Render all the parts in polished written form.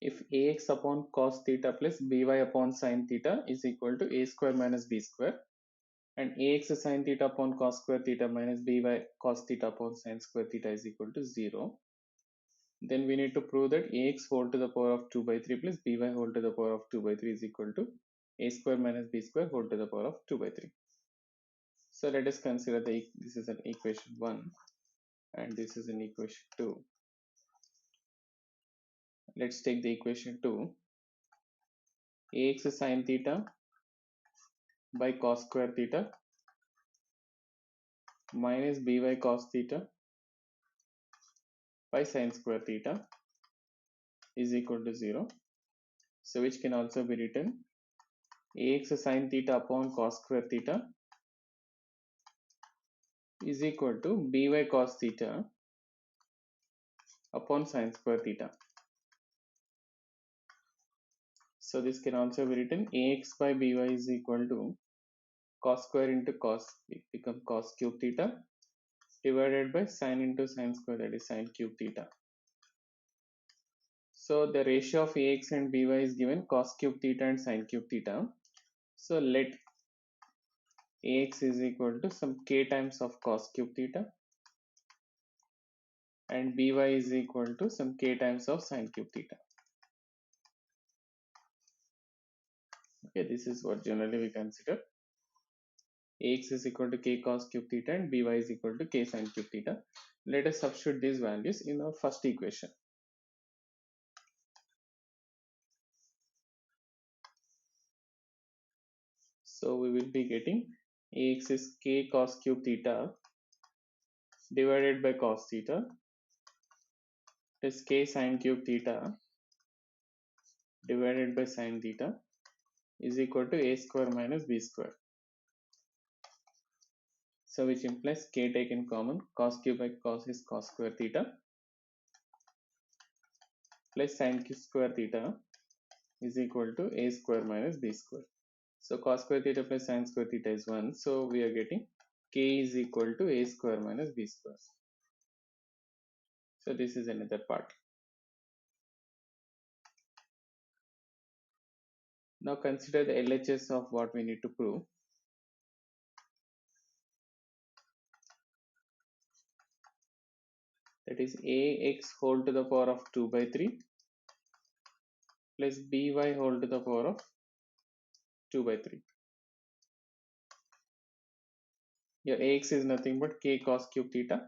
if ax upon cos theta plus by upon sin theta is equal to a square minus b square, and ax sin theta upon cos square theta minus by cos theta upon sin square theta is equal to 0, then we need to prove that ax whole to the power of 2 by 3 plus by whole to the power of 2 by 3 is equal to a square minus b square whole to the power of 2 by 3. So let us consider this is an equation 1 and this is an equation 2. Let's take the equation 2. Ax sin theta by cos square theta minus by cos theta by sin square theta is equal to 0. So which can also be written ax sin theta upon cos square theta is equal to by cos theta upon sin square theta. So this can also be written ax by by is equal to cos square into cos, it becomes cos cube theta divided by sin into sin square, that is sin cube theta. So the ratio of ax and by is given cos cube theta and sin cube theta. So let ax is equal to some k times of cos cube theta and by is equal to some k times of sin cube theta. Okay, this is what generally we consider. Ax is equal to k cos cube theta and by is equal to k sin cube theta. Let us substitute these values in our first equation. So we will be getting ax is k cos cube theta divided by cos theta plus k sin cube theta divided by sin theta is equal to a square minus b square. So which implies k taken common, cos cube by cos is cos square theta plus sin square theta is equal to a square minus b square. So cos square theta plus sin square theta is 1. So we are getting k is equal to a square minus b square. So this is another part. Now consider the LHS of what we need to prove. That is ax whole to the power of 2 by 3 plus by whole to the power of 2 by 3. Here ax is nothing but k cos cube theta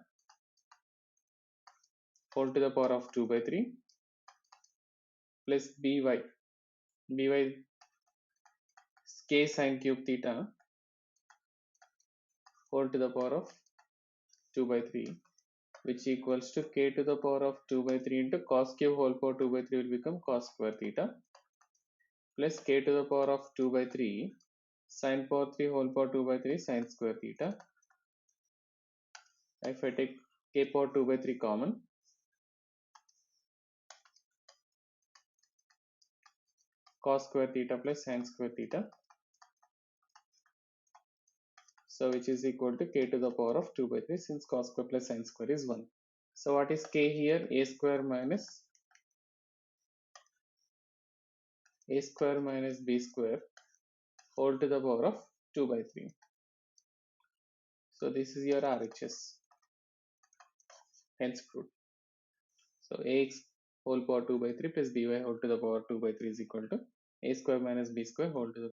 whole to the power of 2 by 3 plus by k sin cube theta whole to the power of 2 by 3, which equals to k to the power of 2 by 3 into cos cube whole power 2 by 3 will become cos square theta plus k to the power of 2 by 3 sin power 3 whole power 2 by 3 sin square theta. If I take k power 2 by 3 common, cos square theta plus sin square theta, so which is equal to k to the power of 2 by 3 since cos square plus sin square is 1. So what is k here? A square minus b square whole to the power of 2 by 3. So this is your RHS, hence proved. So ax whole power 2 by 3 plus by whole to the power 2 by 3 is equal to a square minus b square whole to the